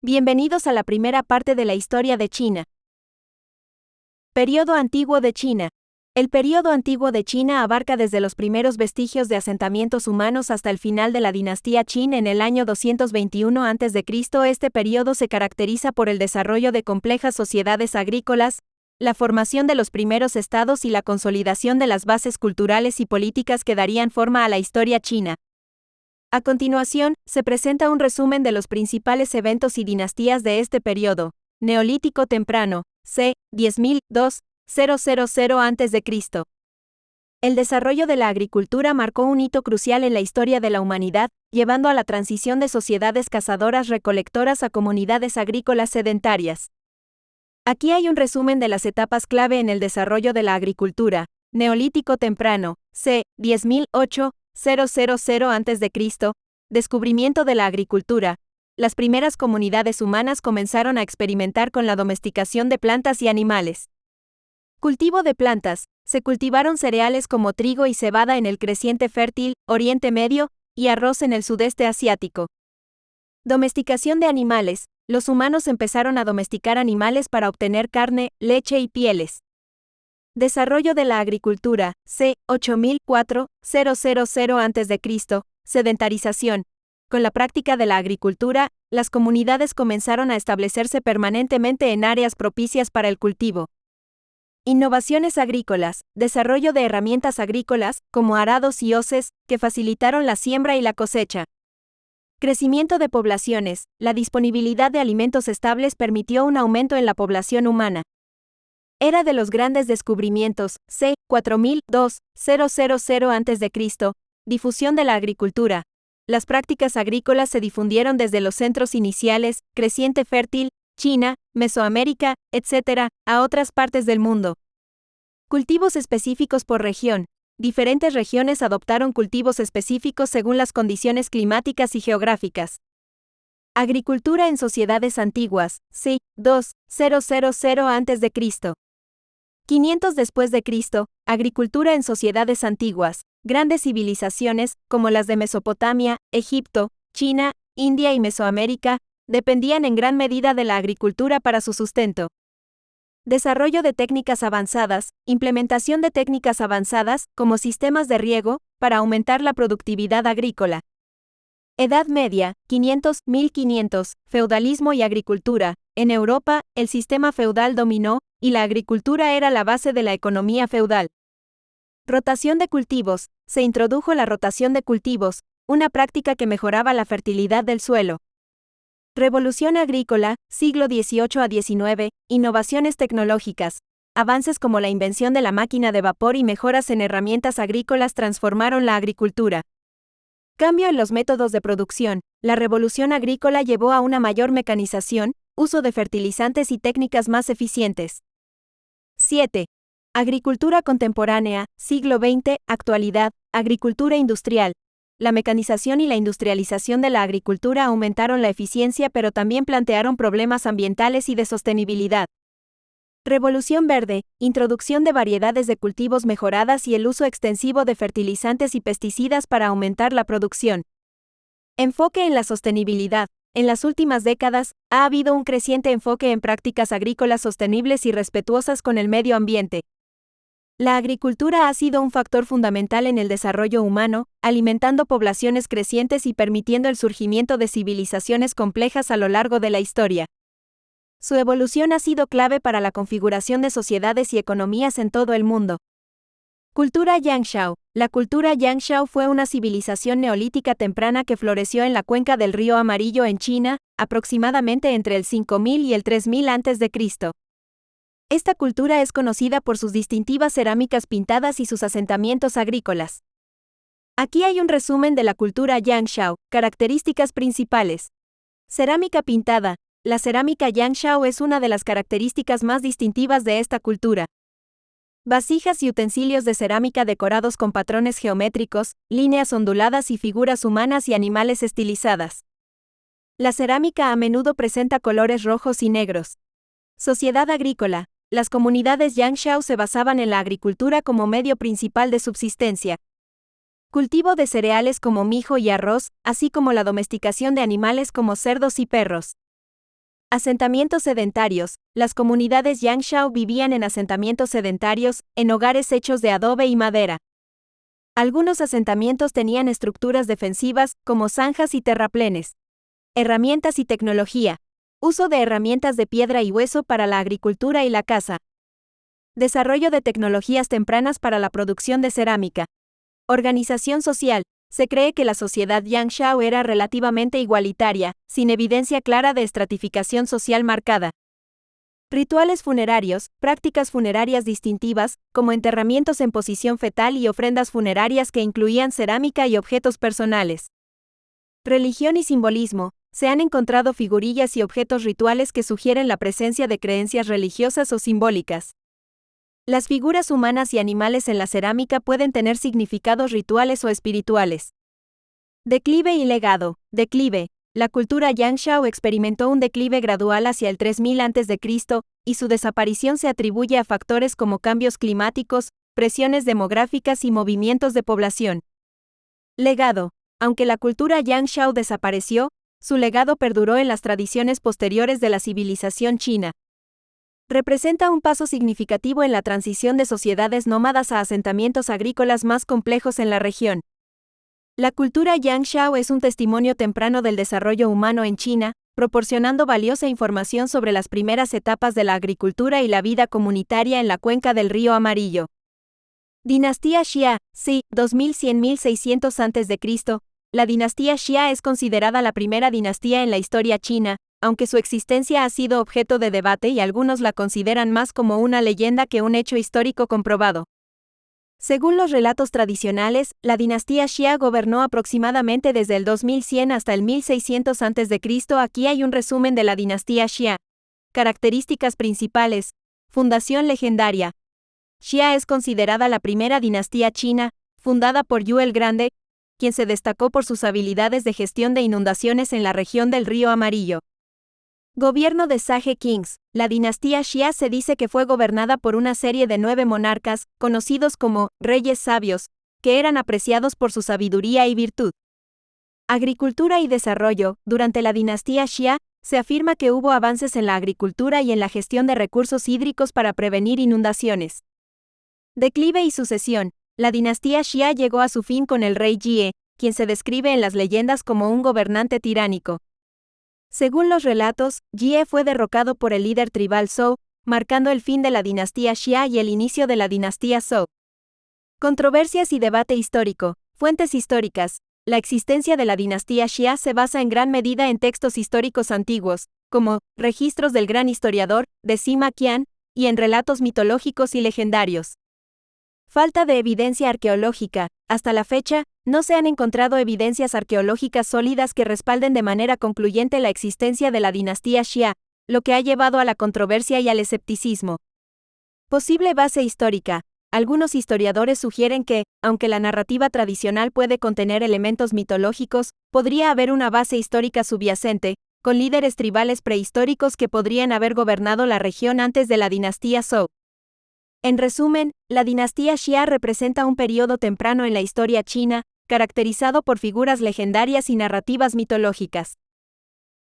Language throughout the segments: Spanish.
Bienvenidos a la primera parte de la historia de China. Período antiguo de China. El período antiguo de China abarca desde los primeros vestigios de asentamientos humanos hasta el final de la dinastía Qin en el año 221 a.C. Este período se caracteriza por el desarrollo de complejas sociedades agrícolas, la formación de los primeros estados y la consolidación de las bases culturales y políticas que darían forma a la historia china. A continuación, se presenta un resumen de los principales eventos y dinastías de este periodo. Neolítico temprano, c. 10.000-2000 a.C. El desarrollo de la agricultura marcó un hito crucial en la historia de la humanidad, llevando a la transición de sociedades cazadoras-recolectoras a comunidades agrícolas sedentarias. Aquí hay un resumen de las etapas clave en el desarrollo de la agricultura. Neolítico temprano, c. 10.008 000 a.C., descubrimiento de la agricultura. Las primeras comunidades humanas comenzaron a experimentar con la domesticación de plantas y animales. Cultivo de plantas. Se cultivaron cereales como trigo y cebada en el creciente fértil Oriente Medio y arroz en el sudeste asiático. Domesticación de animales. Los humanos empezaron a domesticar animales para obtener carne, leche y pieles. Desarrollo de la agricultura, c. 8004 000 a.C., sedentarización. Con la práctica de la agricultura, las comunidades comenzaron a establecerse permanentemente en áreas propicias para el cultivo. Innovaciones agrícolas, desarrollo de herramientas agrícolas, como arados y hoces, que facilitaron la siembra y la cosecha. Crecimiento de poblaciones, la disponibilidad de alimentos estables permitió un aumento en la población humana. Era de los grandes descubrimientos, c. 4002 000 a.C., difusión de la agricultura. Las prácticas agrícolas se difundieron desde los centros iniciales, creciente fértil, China, Mesoamérica, etc., a otras partes del mundo. Cultivos específicos por región. Diferentes regiones adoptaron cultivos específicos según las condiciones climáticas y geográficas. Agricultura en sociedades antiguas, c. 2000 a.C. 500 después de Cristo, agricultura en sociedades antiguas. Grandes civilizaciones, como las de Mesopotamia, Egipto, China, India y Mesoamérica, dependían en gran medida de la agricultura para su sustento. Desarrollo de técnicas avanzadas, implementación de técnicas avanzadas, como sistemas de riego, para aumentar la productividad agrícola. Edad Media, 500-1500, feudalismo y agricultura. En Europa, el sistema feudal dominó, y la agricultura era la base de la economía feudal. Rotación de cultivos. Se introdujo la rotación de cultivos, una práctica que mejoraba la fertilidad del suelo. Revolución agrícola, siglo XVIII a XIX, innovaciones tecnológicas. Avances como la invención de la máquina de vapor y mejoras en herramientas agrícolas transformaron la agricultura. Cambio en los métodos de producción. La revolución agrícola llevó a una mayor mecanización, uso de fertilizantes y técnicas más eficientes. 7. Agricultura contemporánea, siglo XX, actualidad, agricultura industrial. La mecanización y la industrialización de la agricultura aumentaron la eficiencia pero también plantearon problemas ambientales y de sostenibilidad. Revolución verde, introducción de variedades de cultivos mejoradas y el uso extensivo de fertilizantes y pesticidas para aumentar la producción. Enfoque en la sostenibilidad. En las últimas décadas, ha habido un creciente enfoque en prácticas agrícolas sostenibles y respetuosas con el medio ambiente. La agricultura ha sido un factor fundamental en el desarrollo humano, alimentando poblaciones crecientes y permitiendo el surgimiento de civilizaciones complejas a lo largo de la historia. Su evolución ha sido clave para la configuración de sociedades y economías en todo el mundo. Cultura Yangshao. La cultura Yangshao fue una civilización neolítica temprana que floreció en la cuenca del río Amarillo en China, aproximadamente entre el 5000 y el 3000 a.C. Esta cultura es conocida por sus distintivas cerámicas pintadas y sus asentamientos agrícolas. Aquí hay un resumen de la cultura Yangshao, características principales. Cerámica pintada. La cerámica Yangshao es una de las características más distintivas de esta cultura. Vasijas y utensilios de cerámica decorados con patrones geométricos, líneas onduladas y figuras humanas y animales estilizadas. La cerámica a menudo presenta colores rojos y negros. Sociedad agrícola. Las comunidades Yangshao se basaban en la agricultura como medio principal de subsistencia. Cultivo de cereales como mijo y arroz, así como la domesticación de animales como cerdos y perros. Asentamientos sedentarios. Las comunidades Yangshao vivían en asentamientos sedentarios, en hogares hechos de adobe y madera. Algunos asentamientos tenían estructuras defensivas, como zanjas y terraplenes. Herramientas y tecnología. Uso de herramientas de piedra y hueso para la agricultura y la caza. Desarrollo de tecnologías tempranas para la producción de cerámica. Organización social. Se cree que la sociedad Yangshao era relativamente igualitaria, sin evidencia clara de estratificación social marcada. Rituales funerarios, prácticas funerarias distintivas, como enterramientos en posición fetal y ofrendas funerarias que incluían cerámica y objetos personales. Religión y simbolismo. Se han encontrado figurillas y objetos rituales que sugieren la presencia de creencias religiosas o simbólicas. Las figuras humanas y animales en la cerámica pueden tener significados rituales o espirituales. Declive y legado. Declive. La cultura Yangshao experimentó un declive gradual hacia el 3000 a.C., y su desaparición se atribuye a factores como cambios climáticos, presiones demográficas y movimientos de población. Legado. Aunque la cultura Yangshao desapareció, su legado perduró en las tradiciones posteriores de la civilización china. Representa un paso significativo en la transición de sociedades nómadas a asentamientos agrícolas más complejos en la región. La cultura Yangshao es un testimonio temprano del desarrollo humano en China, proporcionando valiosa información sobre las primeras etapas de la agricultura y la vida comunitaria en la cuenca del río Amarillo. Dinastía Xia, c. 2100-1600 a.C. La dinastía Xia es considerada la primera dinastía en la historia china, aunque su existencia ha sido objeto de debate y algunos la consideran más como una leyenda que un hecho histórico comprobado. Según los relatos tradicionales, la dinastía Xia gobernó aproximadamente desde el 2100 hasta el 1600 a.C. Aquí hay un resumen de la dinastía Xia. Características principales. Fundación legendaria. Xia es considerada la primera dinastía china, fundada por Yu el Grande, quien se destacó por sus habilidades de gestión de inundaciones en la región del río Amarillo. Gobierno de Sage Kings. La dinastía Xia se dice que fue gobernada por una serie de 9 monarcas, conocidos como reyes sabios, que eran apreciados por su sabiduría y virtud. Agricultura y desarrollo. Durante la dinastía Xia, se afirma que hubo avances en la agricultura y en la gestión de recursos hídricos para prevenir inundaciones. Declive y sucesión. La dinastía Xia llegó a su fin con el rey Jie, quien se describe en las leyendas como un gobernante tiránico. Según los relatos, Jie fue derrocado por el líder tribal Zhou, marcando el fin de la dinastía Xia y el inicio de la dinastía Zhou. Controversias y debate histórico. Fuentes históricas. La existencia de la dinastía Xia se basa en gran medida en textos históricos antiguos, como registros del gran historiador, de Sima Qian, y en relatos mitológicos y legendarios. Falta de evidencia arqueológica. Hasta la fecha, no se han encontrado evidencias arqueológicas sólidas que respalden de manera concluyente la existencia de la dinastía Xia, lo que ha llevado a la controversia y al escepticismo. Posible base histórica. Algunos historiadores sugieren que, aunque la narrativa tradicional puede contener elementos mitológicos, podría haber una base histórica subyacente, con líderes tribales prehistóricos que podrían haber gobernado la región antes de la dinastía Zhou. En resumen, la dinastía Xia representa un periodo temprano en la historia china, caracterizado por figuras legendarias y narrativas mitológicas.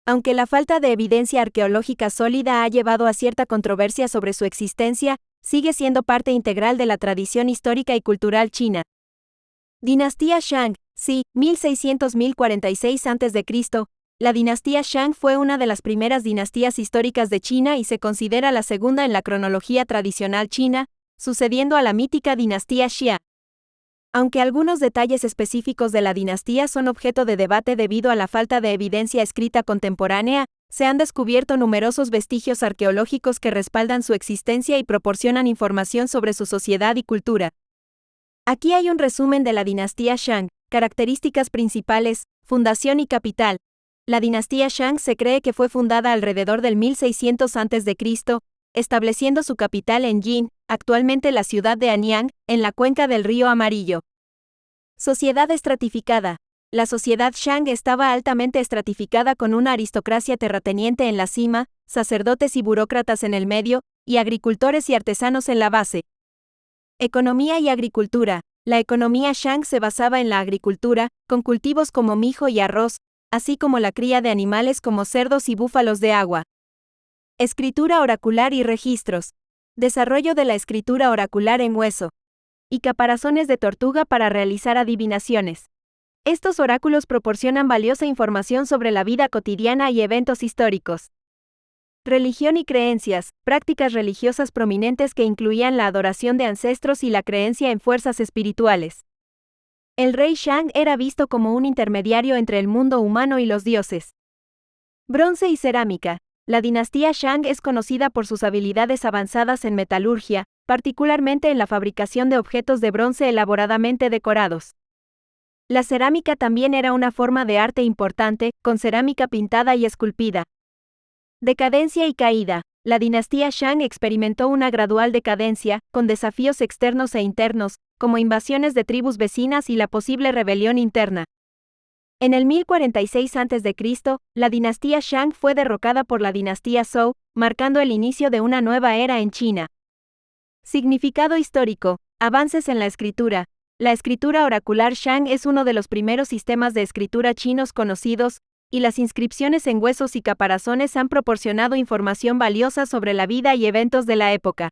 Aunque la falta de evidencia arqueológica sólida ha llevado a cierta controversia sobre su existencia, sigue siendo parte integral de la tradición histórica y cultural china. Dinastía Shang, c. 1600-1046 a.C. La dinastía Shang fue una de las primeras dinastías históricas de China y se considera la segunda en la cronología tradicional china, sucediendo a la mítica dinastía Xia. Aunque algunos detalles específicos de la dinastía son objeto de debate debido a la falta de evidencia escrita contemporánea, se han descubierto numerosos vestigios arqueológicos que respaldan su existencia y proporcionan información sobre su sociedad y cultura. Aquí hay un resumen de la dinastía Shang. Características principales, fundación y capital. La dinastía Shang se cree que fue fundada alrededor del 1600 a.C., estableciendo su capital en Yin, actualmente la ciudad de Anyang, en la cuenca del río Amarillo. Sociedad estratificada. La sociedad Shang estaba altamente estratificada con una aristocracia terrateniente en la cima, sacerdotes y burócratas en el medio, y agricultores y artesanos en la base. Economía y agricultura. La economía Shang se basaba en la agricultura, con cultivos como mijo y arroz, así como la cría de animales como cerdos y búfalos de agua. Escritura oracular y registros. Desarrollo de la escritura oracular en hueso. Y caparazones de tortuga para realizar adivinaciones. Estos oráculos proporcionan valiosa información sobre la vida cotidiana y eventos históricos. Religión y creencias, prácticas religiosas prominentes que incluían la adoración de ancestros y la creencia en fuerzas espirituales. El rey Shang era visto como un intermediario entre el mundo humano y los dioses. Bronce y cerámica. La dinastía Shang es conocida por sus habilidades avanzadas en metalurgia, particularmente en la fabricación de objetos de bronce elaboradamente decorados. La cerámica también era una forma de arte importante, con cerámica pintada y esculpida. Decadencia y caída. La dinastía Shang experimentó una gradual decadencia, con desafíos externos e internos, como invasiones de tribus vecinas y la posible rebelión interna. En el 1046 a.C., la dinastía Shang fue derrocada por la dinastía Zhou, marcando el inicio de una nueva era en China. Significado histórico. Avances en la escritura. La escritura oracular Shang es uno de los primeros sistemas de escritura chinos conocidos, y las inscripciones en huesos y caparazones han proporcionado información valiosa sobre la vida y eventos de la época.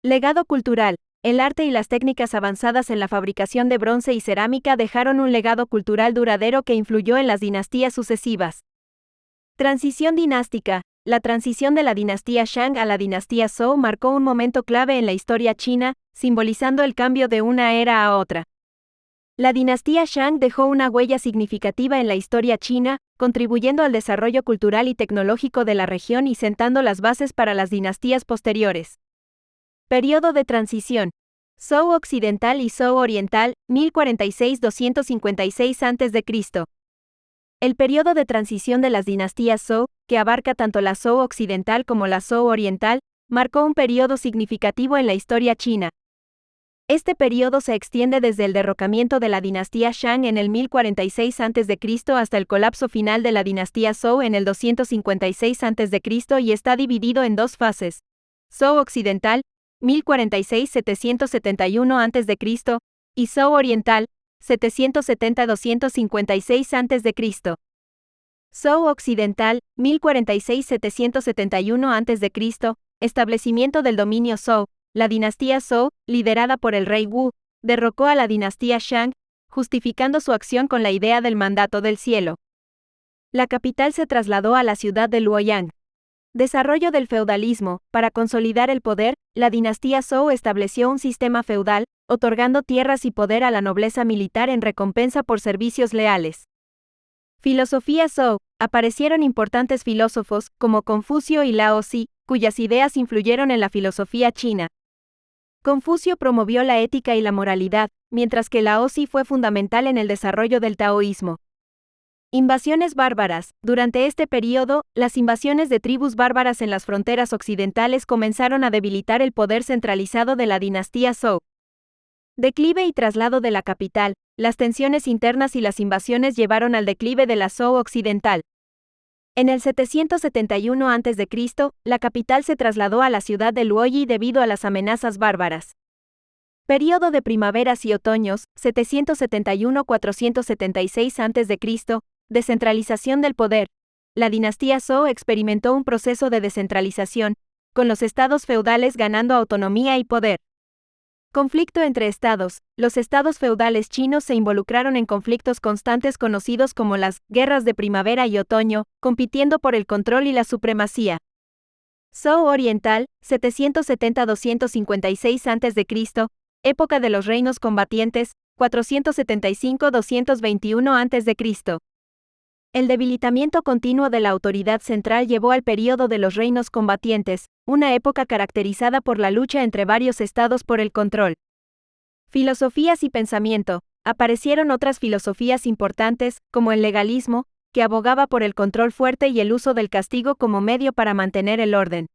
Legado cultural. El arte y las técnicas avanzadas en la fabricación de bronce y cerámica dejaron un legado cultural duradero que influyó en las dinastías sucesivas. Transición dinástica. La transición de la dinastía Shang a la dinastía Zhou marcó un momento clave en la historia china, simbolizando el cambio de una era a otra. La dinastía Shang dejó una huella significativa en la historia china, contribuyendo al desarrollo cultural y tecnológico de la región y sentando las bases para las dinastías posteriores. Período de transición. Zhou occidental y Zhou oriental, 1046-256 a.C. El período de transición de las dinastías Zhou, que abarca tanto la Zhou occidental como la Zhou oriental, marcó un período significativo en la historia china. Este período se extiende desde el derrocamiento de la dinastía Shang en el 1046 a.C. hasta el colapso final de la dinastía Zhou en el 256 a.C. y está dividido en dos fases. Zhou occidental, 1046-771 a.C., y Zhou oriental, 770-256 a.C. Zhou occidental, 1046-771 a.C., establecimiento del dominio Zhou. La dinastía Zhou, liderada por el rey Wu, derrocó a la dinastía Shang, justificando su acción con la idea del mandato del cielo. La capital se trasladó a la ciudad de Luoyang. Desarrollo del feudalismo. Para consolidar el poder, la dinastía Zhou estableció un sistema feudal, otorgando tierras y poder a la nobleza militar en recompensa por servicios leales. Filosofía Zhou. Aparecieron importantes filósofos, como Confucio y Lao Zi, cuyas ideas influyeron en la filosofía china. Confucio promovió la ética y la moralidad, mientras que Lao Zi fue fundamental en el desarrollo del taoísmo. Invasiones bárbaras. Durante este período, las invasiones de tribus bárbaras en las fronteras occidentales comenzaron a debilitar el poder centralizado de la dinastía Zhou. Declive y traslado de la capital. Las tensiones internas y las invasiones llevaron al declive de la Zhou occidental. En el 771 a.C., la capital se trasladó a la ciudad de Luoyi debido a las amenazas bárbaras. Período de primaveras y otoños, 771-476 a.C., descentralización del poder. La dinastía Zhou experimentó un proceso de descentralización, con los estados feudales ganando autonomía y poder. Conflicto entre estados. Los estados feudales chinos se involucraron en conflictos constantes conocidos como las guerras de primavera y otoño, compitiendo por el control y la supremacía. Zhou oriental, 770-256 a.C., época de los reinos combatientes, 475-221 a.C. El debilitamiento continuo de la autoridad central llevó al período de los reinos combatientes, una época caracterizada por la lucha entre varios estados por el control. Filosofías y pensamiento. Aparecieron otras filosofías importantes, como el legalismo, que abogaba por el control fuerte y el uso del castigo como medio para mantener el orden.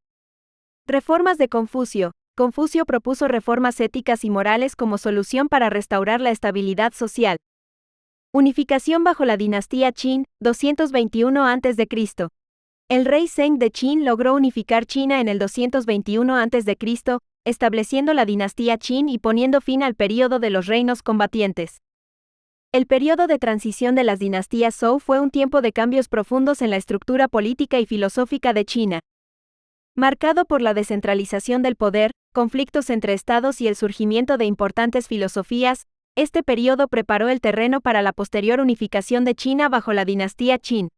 Reformas de Confucio. Confucio propuso reformas éticas y morales como solución para restaurar la estabilidad social. Unificación bajo la dinastía Qin, 221 a.C. El rey Zheng de Qin logró unificar China en el 221 a.C., estableciendo la dinastía Qin y poniendo fin al período de los reinos combatientes. El período de transición de las dinastías Zhou fue un tiempo de cambios profundos en la estructura política y filosófica de China. Marcado por la descentralización del poder, conflictos entre estados y el surgimiento de importantes filosofías, este periodo preparó el terreno para la posterior unificación de China bajo la dinastía Qin.